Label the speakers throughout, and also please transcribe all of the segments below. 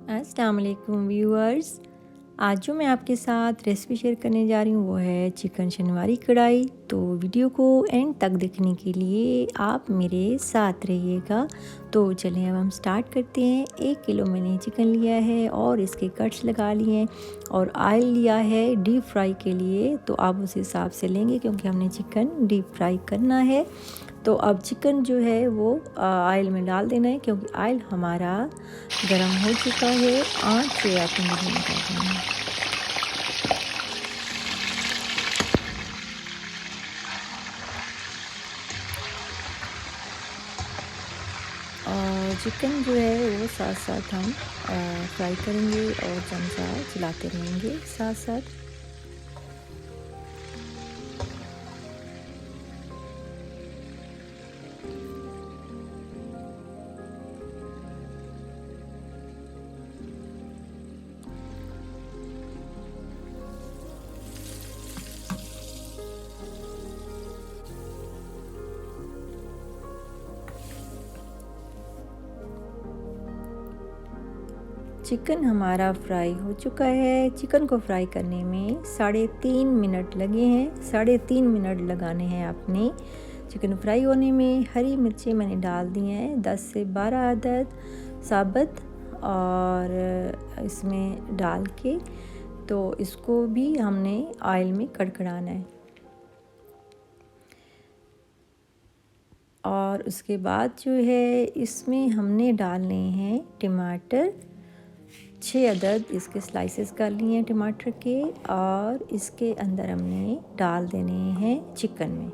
Speaker 1: अस्सलाम वालेकुम व्यूअर्स। आज जो मैं आपके साथ रेसिपी शेयर करने जा रही हूँ वो है चिकन शनवारी कढ़ाई। तो वीडियो को एंड तक देखने के लिए आप मेरे साथ रहिएगा। तो चलिए अब हम स्टार्ट करते हैं। 1 किलो मैंने चिकन लिया है और इसके कट्स लगा लिए हैं और ऑयल लिया है डीप फ्राई के लिए। तो आप उस हिसाब से लेंगे क्योंकि हमने चिकन डीप फ्राई करना है। तो अब चिकन जो है वो ऑयल में डाल देना है क्योंकि ऑयल हमारा गर्म हो चुका है। आँच से आप मीडियम कर देंगे। और चिकन जो है वो साथ साथ हम फ्राई करेंगे और चमचा चलाते रहेंगे साथ साथ। चिकन हमारा फ्राई हो चुका है। चिकन को फ्राई करने में 3.5 मिनट लगे हैं। 3.5 मिनट लगाने हैं आपने चिकन फ्राई होने में। हरी मिर्चें मैंने डाल दी हैं 10 से 12 अदद साबुत और इसमें डाल के तो इसको भी हमने ऑयल में कड़कड़ाना है। और उसके बाद जो है इसमें हमने डालने हैं टमाटर। 6 अदद इसके स्लाइसेस कर लिए हैं टमाटर के और इसके अंदर हमने डाल देने हैं चिकन में।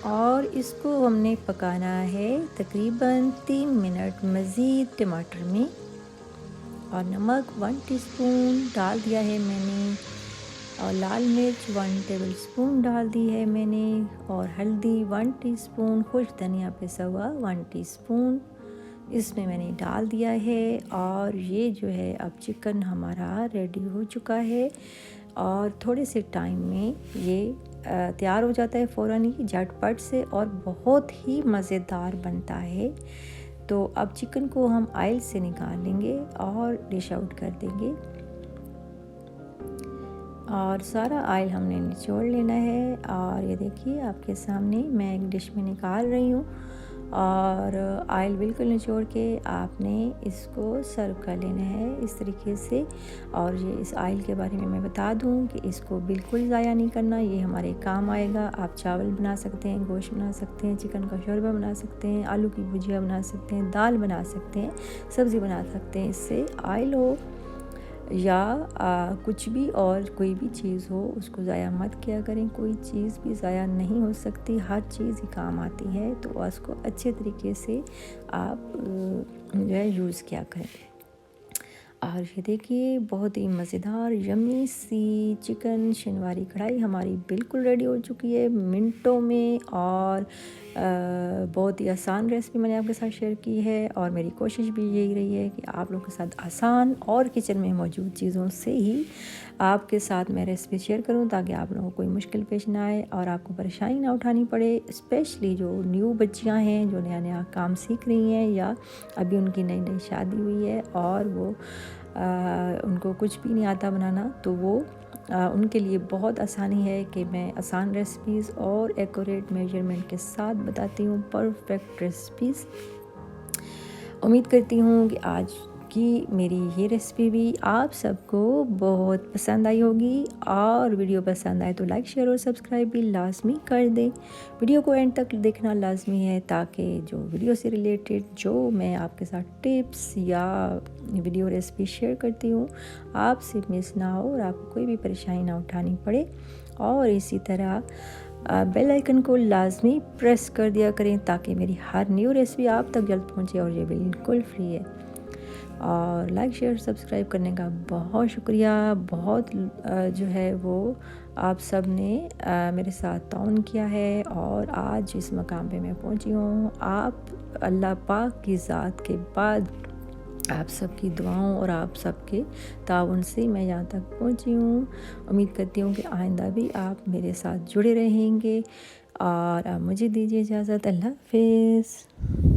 Speaker 1: और इसको हमने पकाना है तकरीबन 3 मिनट मज़ीद टमाटर में। और नमक 1 टीस्पून डाल दिया है मैंने और लाल मिर्च 1 टेबलस्पून डाल दी है मैंने और हल्दी 1 टीस्पून, खुश्क धनिया पिसा हुआ 1 टीस्पून इसमें मैंने डाल दिया है। और ये जो है अब चिकन हमारा रेडी हो चुका है और थोड़े से टाइम में ये तैयार हो जाता है फ़ौरन ही झटपट से और बहुत ही मज़ेदार बनता है। तो अब चिकन को हम ऑयल से निकाल लेंगे और डिश आउट कर देंगे और सारा ऑयल हमने निचोड़ लेना है। और ये देखिए आपके सामने मैं एक डिश में निकाल रही हूँ और ऑयल बिल्कुल निचोड़ के आपने इसको सर्व कर लेना है इस तरीके से। और ये इस ऑयल के बारे में मैं बता दूं कि इसको बिल्कुल ज़ाया नहीं करना, ये हमारे काम आएगा। आप चावल बना सकते हैं, गोश्त बना सकते हैं, चिकन का शोरबा बना सकते हैं, आलू की भुजिया बना सकते हैं, दाल बना सकते हैं, सब्ज़ी बना सकते हैं। इससे ऑयल हो या कुछ भी और कोई भी चीज़ हो उसको ज़ाया मत किया करें। कोई चीज़ भी ज़ाया नहीं हो सकती, हर चीज़ ही काम आती है। तो उसको अच्छे तरीके से आप जो है यूज़ किया करें। और ये देखिए बहुत ही मज़ेदार यम्मी सी चिकन शनवारी कढ़ाई हमारी बिल्कुल रेडी हो चुकी है मिनटों में। और बहुत ही आसान रेसिपी मैंने आपके साथ शेयर की है और मेरी कोशिश भी यही रही है कि आप लोगों के साथ आसान और किचन में मौजूद चीज़ों से ही आपके साथ मैं रेसिपी शेयर करूं ताकि आप लोगों को कोई मुश्किल पेश ना आए और आपको परेशानी ना उठानी पड़े। स्पेशली जो न्यू बच्चियां हैं जो नया नया काम सीख रही हैं या अभी उनकी नई नई शादी हुई है और वो उनको कुछ भी नहीं आता बनाना, तो वो उनके लिए बहुत आसानी है कि मैं आसान रेसिपीज़ और एक्यूरेट मेजरमेंट के साथ बताती हूँ परफेक्ट रेसिपीज़। उम्मीद करती हूँ कि आज की मेरी ये रेसिपी भी आप सबको बहुत पसंद आई होगी। और वीडियो पसंद आए तो लाइक शेयर और सब्सक्राइब भी लाजमी कर दें। वीडियो को एंड तक देखना लाजमी है ताकि जो वीडियो से रिलेटेड जो मैं आपके साथ टिप्स या वीडियो रेसिपी शेयर करती हूँ आपसे मिस ना हो और आपको कोई भी परेशानी ना उठानी पड़े। और इसी तरह बेल आइकन को लाजमी प्रेस कर दिया करें ताकि मेरी हर न्यू रेसिपी आप तक जल्द पहुँचे और ये बिल्कुल फ्री है। और लाइक शेयर सब्सक्राइब करने का बहुत शुक्रिया। बहुत जो है वो आप सब ने मेरे साथ ताउन किया है और आज जिस मकाम पे मैं पहुंची हूँ, आप अल्लाह पाक की ज़ात के बाद आप सबकी दुआओं और आप सबके ताउन से मैं यहाँ तक पहुँची हूँ। उम्मीद करती हूँ कि आइंदा भी आप मेरे साथ जुड़े रहेंगे और अब मुझे दीजिए इजाज़त। अल्लाह हाफ़िज़।